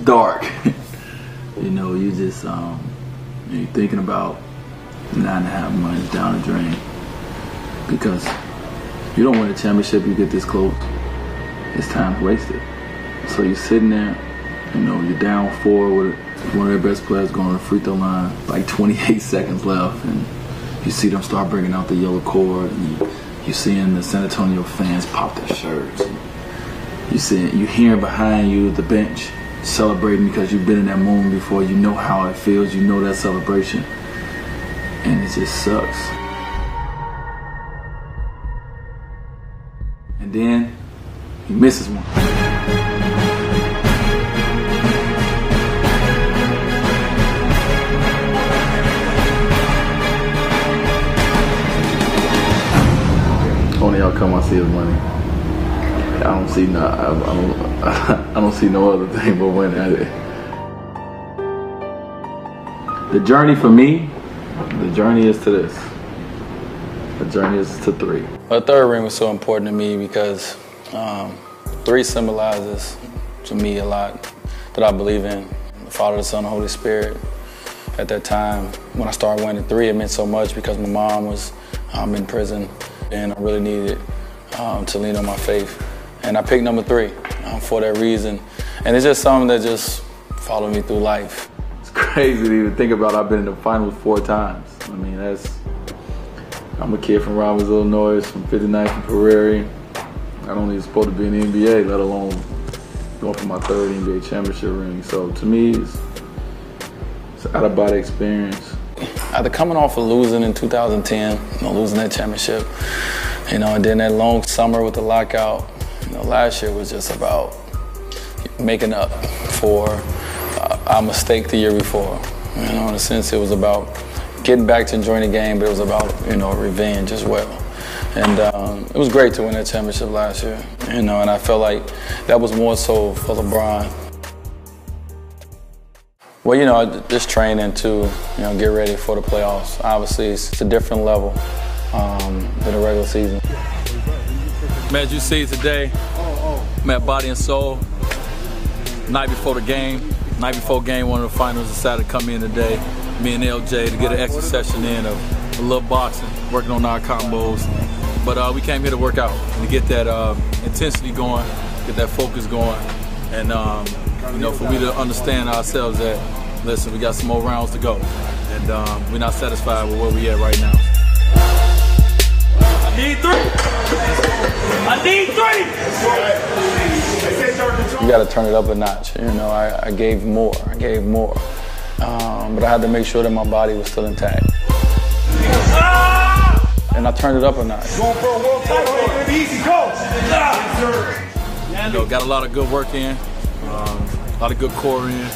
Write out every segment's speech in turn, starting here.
dark. You know, you just you're thinking about 9.5 months down the drain because you don't win a championship. You get this close, it's time wasted. So you're sitting there, you know, you're down 4 with one of their best players going to the free throw line, like 28 seconds left, and you see them start bringing out the yellow cord, and you're seeing the San Antonio fans pop their shirts. You're hearing behind you the bench celebrating because you've been in that moment before. You know how it feels. You know that celebration, and it just sucks. And then he misses one. Only outcome I see is money. I don't see I don't see no other thing but winning at it. The journey for me, the journey is to this. The journey is to 3. The third ring was so important to me because 3 symbolizes to me a lot that I believe in. The Father, the Son, the Holy Spirit. At that time, when I started winning 3, it meant so much because my mom was in prison and I really needed to lean on my faith. And I picked number 3 for that reason. And it's just something that just followed me through life. It's crazy to even think about. I've been in the finals 4 times. I mean, I'm a kid from Robbins, Illinois, from 59th and Prairie. I don't even supposed to be in the NBA, let alone going for my 3rd NBA championship ring. So to me, it's an out-of-body experience. After coming off of losing in 2010, losing that championship, and then that long summer with the lockout, last year was just about making up for our mistake the year before. In a sense, it was about getting back to enjoying the game, but it was about, revenge as well. And it was great to win that championship last year, and I felt like that was more so for LeBron. Well, just training to, get ready for the playoffs. Obviously, it's a different level than the regular season. Man, as you see today, I'm at Body and Soul. Night before the game, night before game 1 of the finals, decided to come in today, me and LJ, to get an extra session in of a little boxing, working on our combos. But we came here to work out and to get that intensity going, get that focus going, and for we to understand ourselves that, listen, we got some more rounds to go, and we're not satisfied with where we at right now. I need 3. I need 3. You got to turn it up a notch. I gave more. But I had to make sure that my body was still intact. And I turned it up a notch. Going for a world title, easy, go. Got a lot of good work in, a lot of good core in.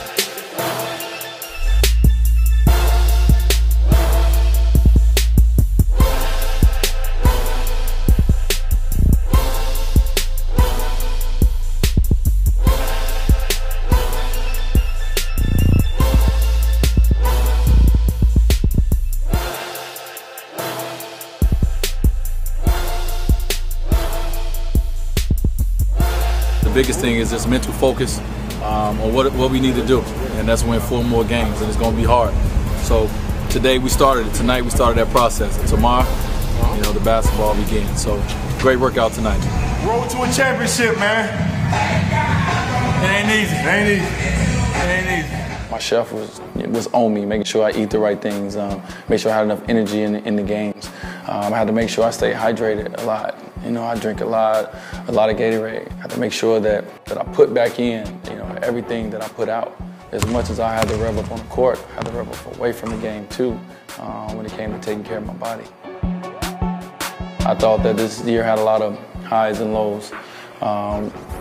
The biggest thing is just mental focus on what we need to do, and that's win 4 more games, and it's going to be hard. So today we started it, tonight we started that process, and tomorrow, the basketball begins. So great workout tonight. Road to a championship, man. It ain't easy. It ain't easy. It ain't easy. My chef was on me, making sure I eat the right things, make sure I had enough energy in the games. I had to make sure I stay hydrated a lot. I drink a lot of Gatorade. I had to make sure that I put back in, everything that I put out. As much as I had to rev up on the court, I had to rev up away from the game too, when it came to taking care of my body. I thought that this year had a lot of highs and lows,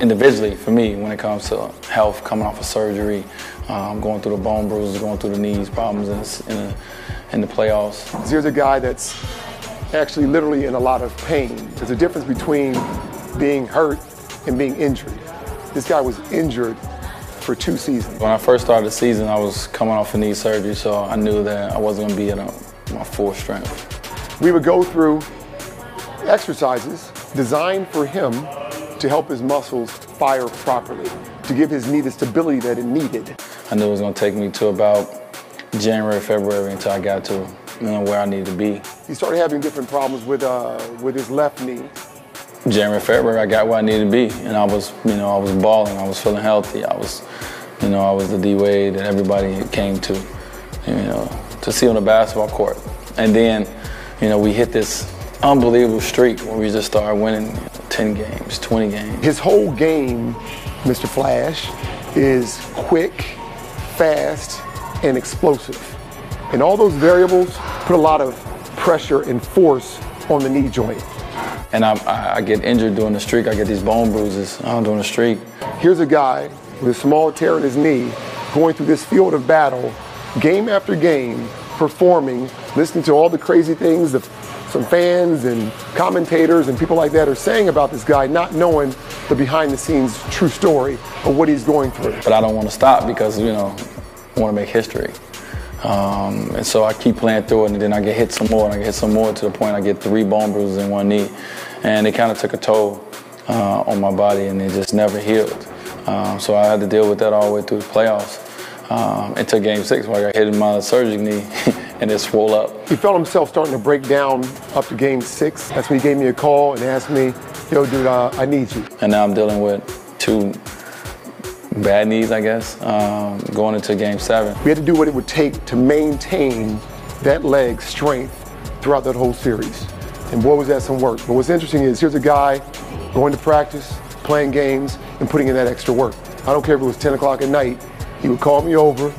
individually for me when it comes to health, coming off of surgery, going through the bone bruises, going through the knees problems in the playoffs. Here's a guy that's actually literally in a lot of pain. There's a difference between being hurt and being injured. This guy was injured for 2 seasons. When I first started the season, I was coming off a knee surgery, so I knew that I wasn't going to be at my full strength. We would go through exercises designed for him to help his muscles fire properly, to give his knee the stability that it needed. I knew it was going to take me to about January, February until I got to where I needed to be. He started having different problems with his left knee. January, February, I got where I needed to be, and I was balling. I was feeling healthy. I was the Dwyane that everybody came to, to see on the basketball court. And then, we hit this unbelievable streak where we just started winning 10 games, 20 games. His whole game, Mr. Flash, is quick, fast, and explosive. And all those variables put a lot of pressure and force on the knee joint. And I get injured during the streak. I get these bone bruises during the streak. Here's a guy with a small tear in his knee going through this field of battle, game after game, performing, listening to all the crazy things that some fans and commentators and people like that are saying about this guy, not knowing the behind-the-scenes true story of what he's going through. But I don't want to stop because, I want to make history. And so I keep playing through it, and then I get hit some more, and I get hit some more to the point I get 3 bone bruises in one knee. And it kind of took a toll on my body, and it just never healed. So I had to deal with that all the way through the playoffs. Until Game 6 where I got hit in my surgical knee and it swole up. He felt himself starting to break down up to Game 6. That's when he gave me a call and asked me, yo, dude, I need you. And now I'm dealing with 2 bad knees, I guess, going into Game 7. We had to do what it would take to maintain that leg's strength throughout that whole series. And boy, was that some work. But what's interesting is here's a guy going to practice, playing games, and putting in that extra work. I don't care if it was 10 o'clock at night. He would call me over,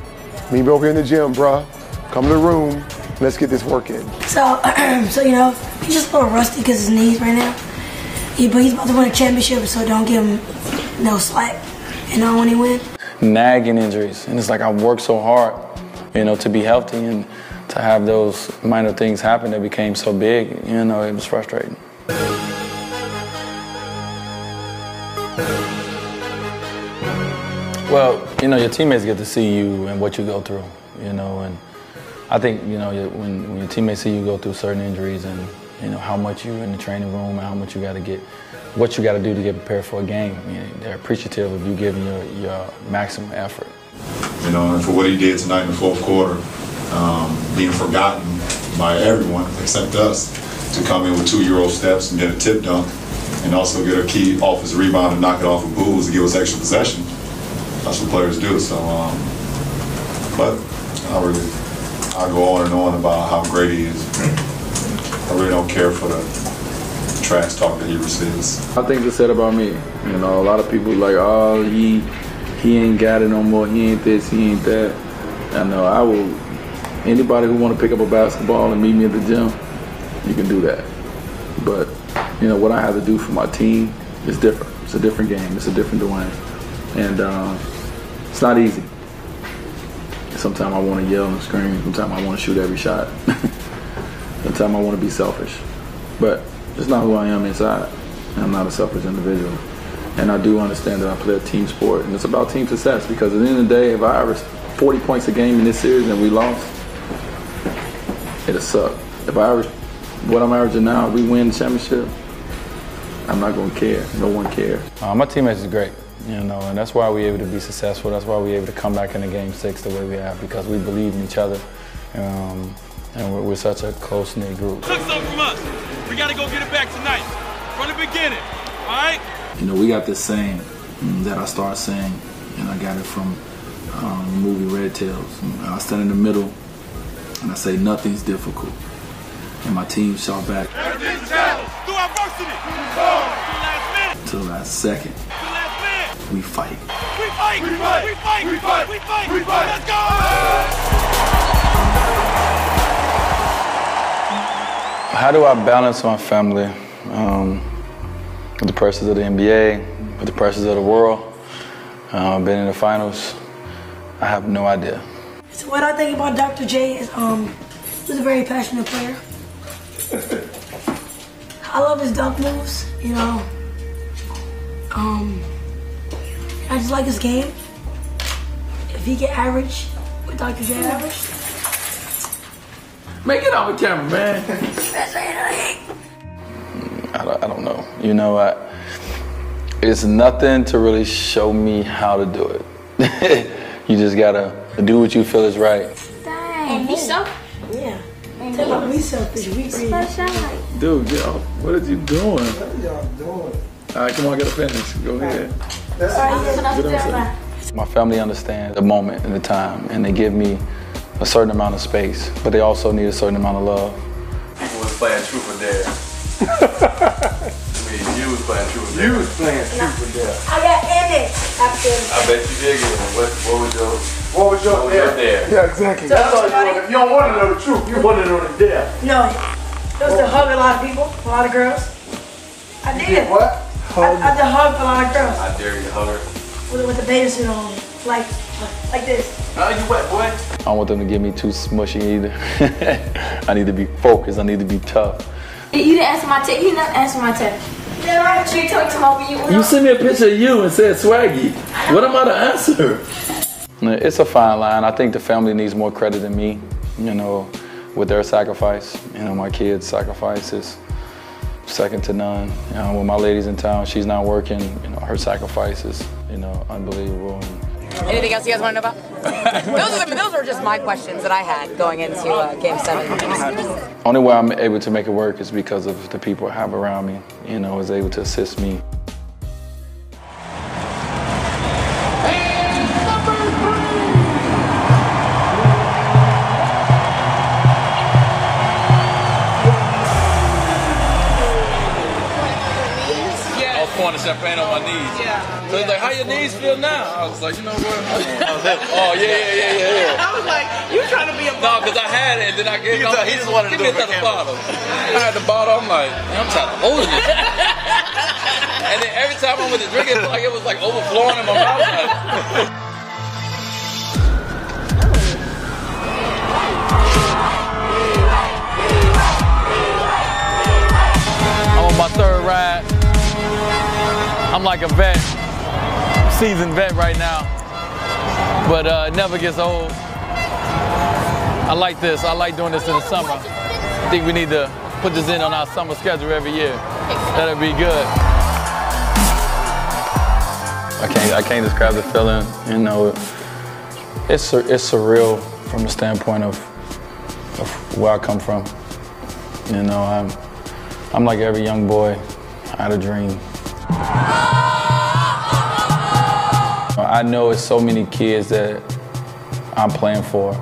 meet me over here in the gym, bruh. Come to the room, let's get this work in. So he's just a little rusty because his knees right now. But he's about to win a championship, so don't give him no slack, when he wins. Nagging injuries, and it's like I worked so hard, to be healthy, and to have those minor things happen that became so big, it was frustrating. Well, your teammates get to see you and what you go through, and I think, when your teammates see you go through certain injuries and, how much you're in the training room and how much you got to get, what you got to do to get prepared for a game, they're appreciative of you giving your maximum effort. And for what he did tonight in the fourth quarter, being forgotten by everyone except us, to come in with 2 Euro steps and get a tip dunk and also get a key offensive rebound and knock it off of Bulls to give us extra possession. That's what players do. So, but I go on and on about how great he is. I really don't care for the trash talk that he receives. I think it's said about me. A lot of people like, oh, he ain't got it no more. He ain't this, he ain't that. I know I will. Anybody who want to pick up a basketball and meet me at the gym, you can do that. But what I have to do for my team is different. It's a different game. It's a different Dwyane. And it's not easy. Sometimes I want to yell and scream. Sometimes I want to shoot every shot. Sometimes I want to be selfish. But it's not who I am inside. I'm not a selfish individual. And I do understand that I play a team sport. And it's about team success, because at the end of the day, if I average 40 points a game in this series and we lost, it'll suck. If I average what I'm averaging now, we win the championship, I'm not going to care. No one cares. My teammates is great, and that's why we're able to be successful. That's why we're able to come back into Game 6 the way we have, because we believe in each other, and we're such a close-knit group. Took something from us. We got to go get it back tonight, from the beginning, all right? We got this saying that I started saying, and I got it from the movie Red Tails. I stand in the middle, and I say, nothing's difficult. And my team shot back. Everything's a challenge. Through adversity. To the last second. We fight. We fight. We fight. We fight. We fight. We fight. We fight. Let's go. How do I balance my family with the pressures of the NBA, with the pressures of the world? Been in the finals. I have no idea. So what I think about Dr. J is he's a very passionate player. I love his dunk moves, I just like his game. If he get average with Dr. J average. Man, get on the camera, man. I don't know. It's nothing to really show me how to do it. You just gotta do what you feel is right. And be selfish. Yeah. Tell about be selfish. Dude, yo, what are you doing? What are y'all doing? All right, come on, get a finish. Go ahead. My family understands the moment and the time, and they give me a certain amount of space, but they also need a certain amount of love. People was playing truth or dare. You was playing truth or dare. You was playing truth or dare. I got in it after. I bet you did get it. What was your dare? Yeah, exactly. That's all you want. You don't want to know the truth. You want to know the dare. No, it was to hug a lot of people, a lot of girls. I did. What? I did hug a lot of girls. I dare you to hug her. With the bathing suit on, like this. Oh, you wet, boy. I don't want them to get me too smushy either. I need to be focused. I need to be tough. You didn't answer my text. You didn't answer my text. You talked to me. You sent me a picture of you and said swaggy. What am I to answer? It's a fine line. I think the family needs more credit than me, you know, with their sacrifice. You know, my kids' sacrifice is second to none. You know, when my lady's in town, she's not working, you know, her sacrifice is, you know, unbelievable. Anything else you guys want to know about? those are just my questions that I had going into Game 7. Only way I'm able to make it work is because of the people I have around me, you know, is able to assist me. Pouring champagne on my knees. Yeah. So he's like, how your knees feel now? I was like, you know what? Oh, yeah. I was like, you trying to be a No, because I had it, and then I gave him. He just wanted to give me another bottle. I had the bottle. I'm like, I'm trying to hold it. And then every time I went to drink it, like it was like overflowing in my mouth. I'm on my third ride. I'm like a vet, seasoned vet right now, but it never gets old. I like this. I like doing this in the summer. I think we need to put this in on our summer schedule every year. That'll be good. I can't describe the feeling. You know, it's surreal from the standpoint of where I come from. You know, I'm like every young boy. I had a dream. I know it's so many kids that I'm playing for.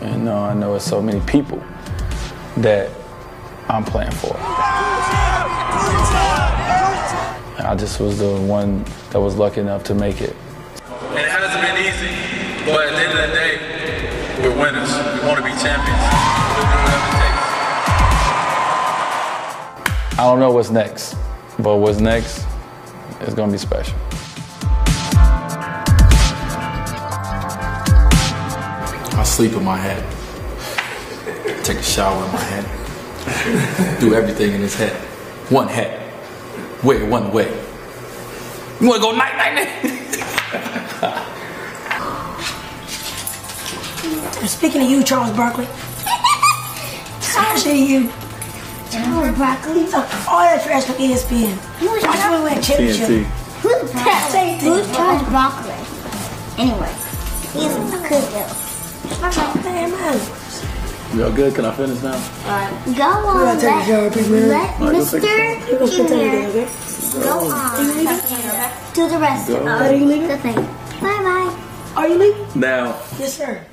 You know, I know it's so many people that I'm playing for. I just was the one that was lucky enough to make it. And it hasn't been easy, but at the end of the day, we're winners. We want to be champions. We'll do whatever it takes. I don't know what's next, but what's next is going to be special. I sleep in my hat. Take a shower in my hat. Do everything in this hat. One hat. Wear it one way. You want to go night? Speaking of you, Charles Barkley. Speaking of you. Charles Barkley. All that trash from ESPN. Who's Charles Barkley? Anyway, he's a good girl. You all good? Can I finish now? Go on, let Mr. Junior go on. Do the rest of the thing. Bye-bye. Are you leaving? Now. Yes, sir.